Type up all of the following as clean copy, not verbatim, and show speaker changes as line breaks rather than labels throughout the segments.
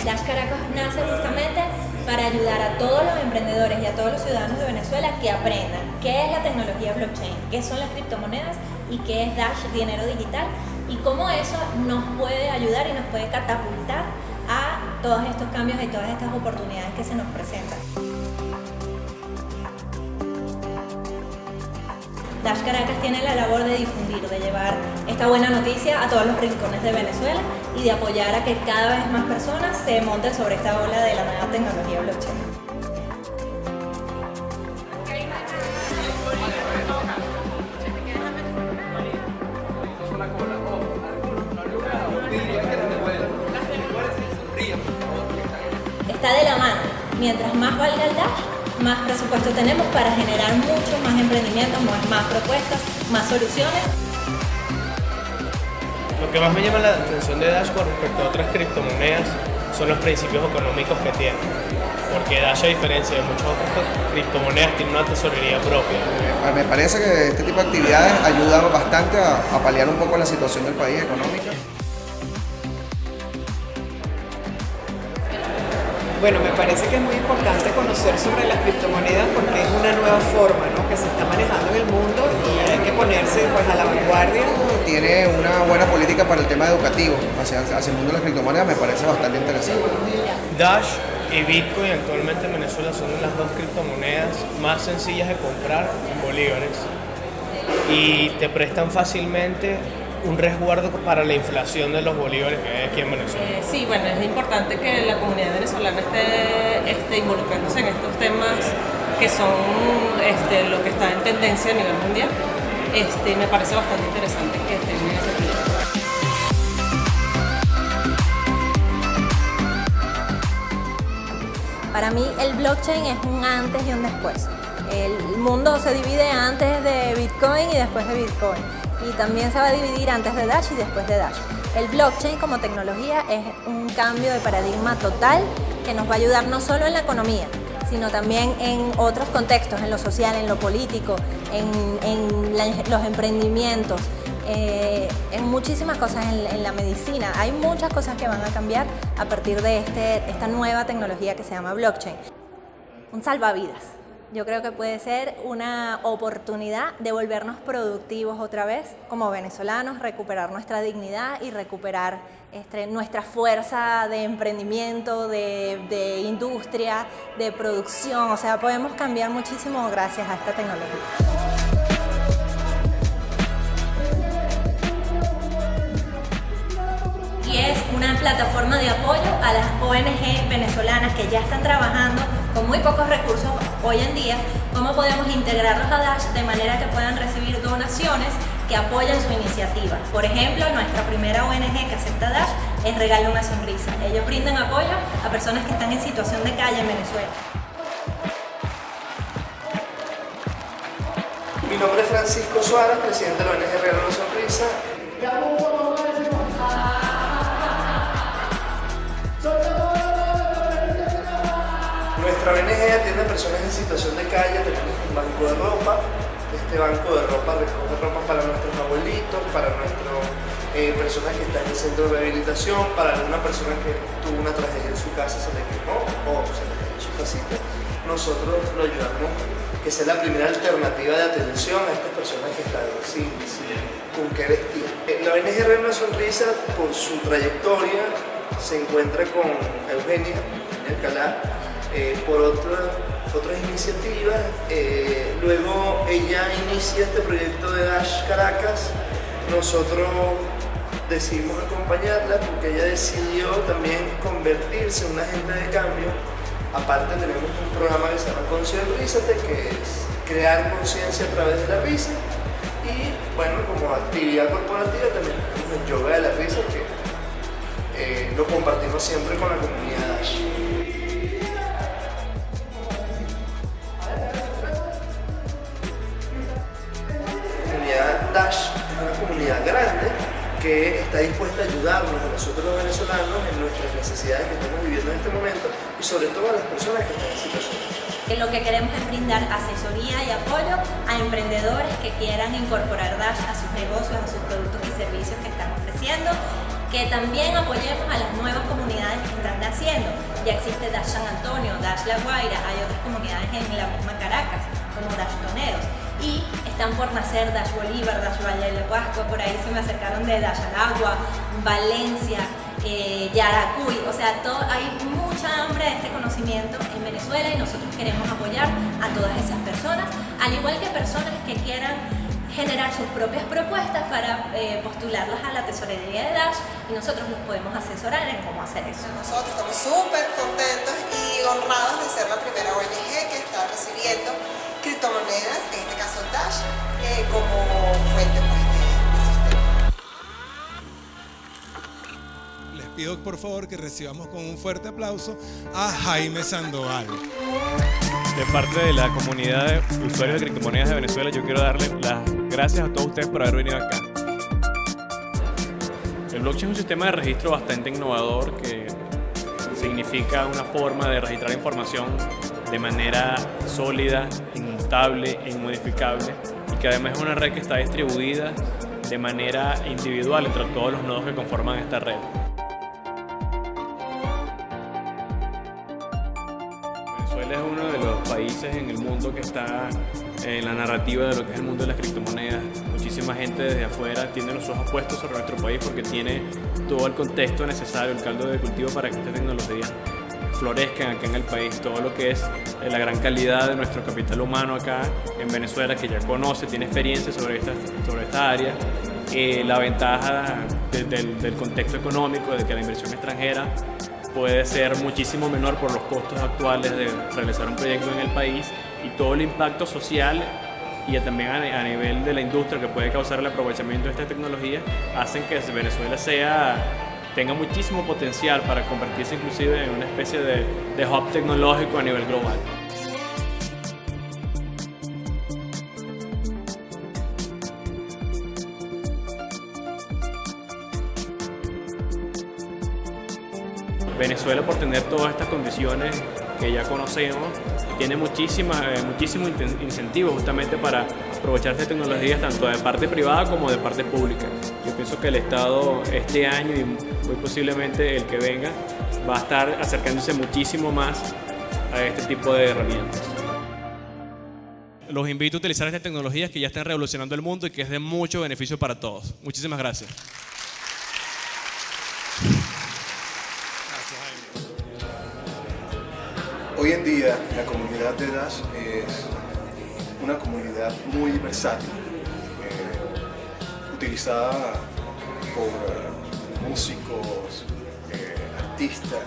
Dash Caracas nace justamente para ayudar a todos los emprendedores y a todos los ciudadanos de Venezuela que aprendan qué es la tecnología blockchain, qué son las criptomonedas y qué es Dash, dinero digital, y cómo eso nos puede ayudar y nos puede catapultar a todos estos cambios y todas estas oportunidades que se nos presentan. Dash Caracas tiene la labor de difundir, de llevar esta buena noticia a todos los rincones de Venezuela y de apoyar a que cada vez más personas se monten sobre esta ola de la nueva tecnología blockchain. Está de la mano. Mientras más valga el Dash, más presupuesto tenemos para generar mucho más emprendimientos, más propuestas, más soluciones.
Lo que más me llama la atención de Dash con respecto a otras criptomonedas son los principios económicos que tiene. Porque Dash, a diferencia de muchas otras criptomonedas, tiene una tesorería propia.
Me parece que este tipo de actividades ayudan bastante a paliar un poco la situación del país económica.
Bueno, me parece que es muy importante conocer sobre las criptomonedas porque es una nueva forma, ¿no?, que se está manejando en el mundo y hay que ponerse pues a la vanguardia.
Tiene una buena política para el tema educativo hacia el mundo de las criptomonedas, me parece bastante interesante.
Dash y Bitcoin actualmente en Venezuela son las dos criptomonedas más sencillas de comprar en bolívares y te prestan fácilmente un resguardo para la inflación de los bolívares que hay aquí en Venezuela.
Sí, bueno, es importante que la comunidad venezolana esté involucrándose en estos temas que son lo que está en tendencia a nivel mundial. Me parece bastante interesante que estén en ese tema.
Para mí el blockchain es un antes y un después. El mundo se divide antes de Bitcoin y después de Bitcoin. Y también se va a dividir antes de Dash y después de Dash. El blockchain como tecnología es un cambio de paradigma total que nos va a ayudar no solo en la economía, sino también en otros contextos, en lo social, en lo político, en los emprendimientos, en muchísimas cosas, en la medicina. Hay muchas cosas que van a cambiar a partir de esta nueva tecnología que se llama blockchain. Un salvavidas. Yo creo que puede ser una oportunidad de volvernos productivos otra vez como venezolanos, recuperar nuestra dignidad y recuperar nuestra fuerza de emprendimiento, de industria, de producción. O sea, podemos cambiar muchísimo gracias a esta tecnología. Y es una plataforma de apoyo a las ONG venezolanas que ya están trabajando con muy pocos recursos hoy en día, cómo podemos integrarlos a Dash de manera que puedan recibir donaciones que apoyen su iniciativa. Por ejemplo, nuestra primera ONG que acepta Dash es Regala una Sonrisa. Ellos brindan apoyo a personas que están en situación de calle en Venezuela.
Mi nombre es Francisco Suárez, presidente de la ONG Regala una Sonrisa. Nuestra ONG atiende a personas en situación de calle, tenemos un banco de ropa. Este banco de ropa recoge ropa para nuestros abuelitos, para nuestras personas que están en el centro de rehabilitación, para alguna persona que tuvo una tragedia en su casa, se le quemó o se le cayó en su casita. Nosotros lo ayudamos que sea la primera alternativa de atención a estas personas que están sin con qué vestir. La ONG Regala una Sonrisa, por su trayectoria, se encuentra con Eugenia Alcalá, por otras iniciativas. Luego ella inicia este proyecto de Dash Caracas. Nosotros decidimos acompañarla porque ella decidió también convertirse en un agente de cambio. Aparte tenemos un programa que se llama Concientízate, que es crear conciencia a través de la risa. Y bueno, como actividad corporativa también tenemos el yoga de la risa, que lo compartimos siempre con la comunidad Dash. Dash es una comunidad grande que está dispuesta a ayudarnos a nosotros los venezolanos en nuestras necesidades que estamos viviendo en este momento y sobre todo a las personas que están en situación.
Lo que queremos es brindar asesoría y apoyo a emprendedores que quieran incorporar Dash a sus negocios, a sus productos y servicios que están ofreciendo. que también apoyemos a las nuevas comunidades que están naciendo. Ya existe Dash San Antonio, Dash La Guaira, hay otras comunidades en la misma Caracas, como Dash Toneros, y están por nacer Dash Bolívar, Dash Valle de Pascua, por ahí se me acercaron de Dash al Agua, Valencia, Yaracuy, o sea, hay mucha hambre de este conocimiento en Venezuela y nosotros queremos apoyar a todas esas personas, al igual que personas que quieran generar sus propias propuestas para postularlas a la tesorería de Dash, y nosotros los podemos asesorar en cómo hacer eso.
Nosotros estamos súper contentos y honrados de ser la primera ONG que está recibiendo criptomonedas, en este caso Dash, como fuente pues, de sustento.
Les pido por favor que recibamos con un fuerte aplauso a Jaime Sandoval.
De parte de la comunidad de usuarios de criptomonedas de Venezuela, yo quiero darles las gracias a todos ustedes por haber venido acá. El blockchain es un sistema de registro bastante innovador que significa una forma de registrar información de manera sólida, inmutable e inmodificable, y que además es una red que está distribuida de manera individual entre todos los nodos que conforman esta red. Venezuela es uno de los países en el mundo que está en la narrativa de lo que es el mundo de las criptomonedas. Muchísima gente desde afuera tiene los ojos puestos sobre nuestro país porque tiene todo el contexto necesario, el caldo de cultivo para que esta tecnología florezcan acá en el país. Todo lo que es la gran calidad de nuestro capital humano acá en Venezuela, que ya conoce, tiene experiencia sobre esta área, la ventaja del contexto económico, de que la inversión extranjera puede ser muchísimo menor por los costos actuales de realizar un proyecto en el país, y todo el impacto social y también a nivel de la industria que puede causar el aprovechamiento de esta tecnología hacen que Venezuela tenga muchísimo potencial para convertirse inclusive en una especie de hub tecnológico a nivel global. Venezuela, por tener todas estas condiciones que ya conocemos, tiene muchísimo incentivo justamente para aprovechar estas tecnologías tanto de parte privada como de parte pública. Yo pienso que el Estado este año y muy posiblemente el que venga va a estar acercándose muchísimo más a este tipo de herramientas. Los invito a utilizar estas tecnologías que ya están revolucionando el mundo y que es de mucho beneficio para todos. Muchísimas gracias.
Hoy en día la comunidad de Dash es una comunidad muy versátil, utilizada por músicos, artistas,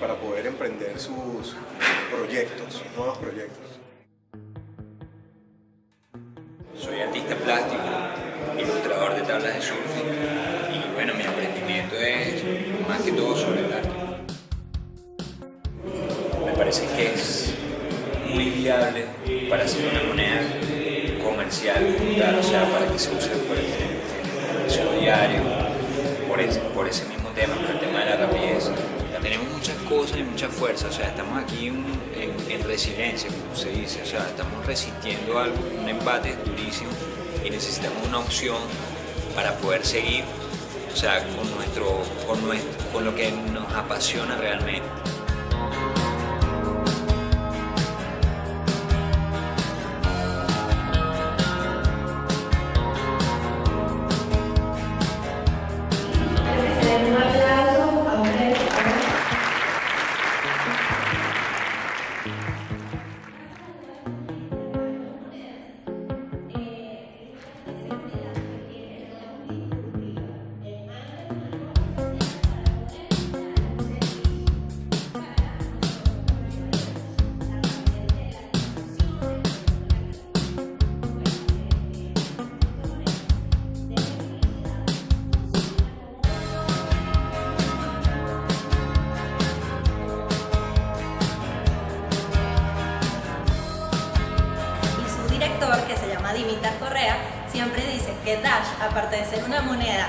para poder emprender sus proyectos, sus nuevos proyectos.
Soy artista plástico, ilustrador de tablas de surfing, y bueno, mi emprendimiento es más que todo sobre el arte. Me parece que es muy viable para hacer una moneda comercial, o sea, para que se use por el comercio diario, por ese mismo tema, por el tema de la rapidez. Tenemos muchas cosas y mucha fuerza, o sea, estamos aquí en resiliencia, como se dice, o sea, estamos resistiendo algo, un embate durísimo, y necesitamos una opción para poder seguir, o sea, con lo que nos apasiona realmente.
Que se llama Dimitar Correa, siempre dice que Dash, aparte de ser una moneda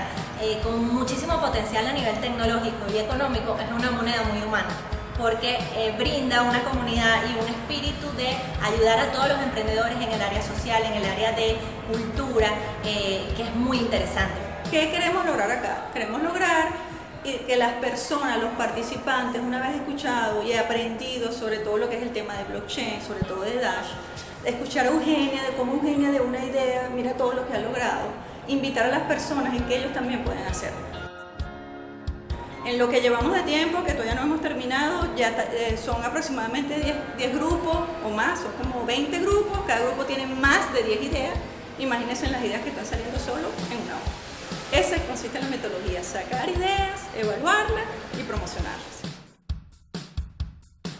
con muchísimo potencial a nivel tecnológico y económico, es una moneda muy humana, porque brinda una comunidad y un espíritu de ayudar a todos los emprendedores en el área social, en el área de cultura, que es muy interesante.
¿Qué queremos lograr acá? Queremos lograr que las personas, los participantes, una vez escuchado y aprendido sobre todo lo que es el tema de blockchain, sobre todo de Dash, escuchar a Eugenia, de cómo Eugenia de una idea, mira todo lo que ha logrado, invitar a las personas y que ellos también pueden hacerlo. En lo que llevamos de tiempo, que todavía no hemos terminado, ya son aproximadamente 10 grupos o más, son como 20 grupos, cada grupo tiene más de 10 ideas. Imagínense en las ideas que están saliendo solo en una hora. Esa consiste en la metodología, sacar ideas, evaluarlas y promocionarlas.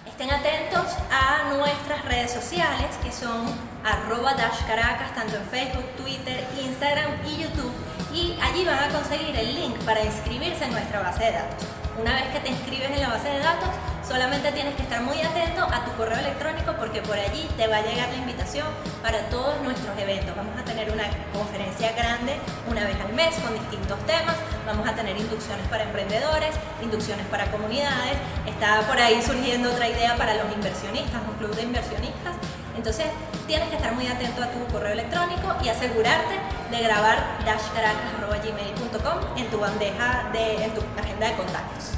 Estén atentos a nuestras redes sociales que son @DashCaracas, tanto en Facebook, Twitter, Instagram y YouTube. Y allí van a conseguir el link para inscribirse en nuestra base de datos. Una vez que te inscribes en la base de datos, solamente tienes que estar muy atento a tu correo electrónico porque por allí te va a llegar la invitación para todos nuestros eventos. Vamos a tener una conferencia grande una vez al mes con distintos temas. Vamos a tener inducciones para emprendedores, inducciones para comunidades. Está por ahí surgiendo otra idea para los inversionistas, un club de inversionistas. Entonces tienes que estar muy atento a tu correo electrónico y asegurarte de grabar dashcaracas@gmail.com en tu bandeja en tu agenda de contactos.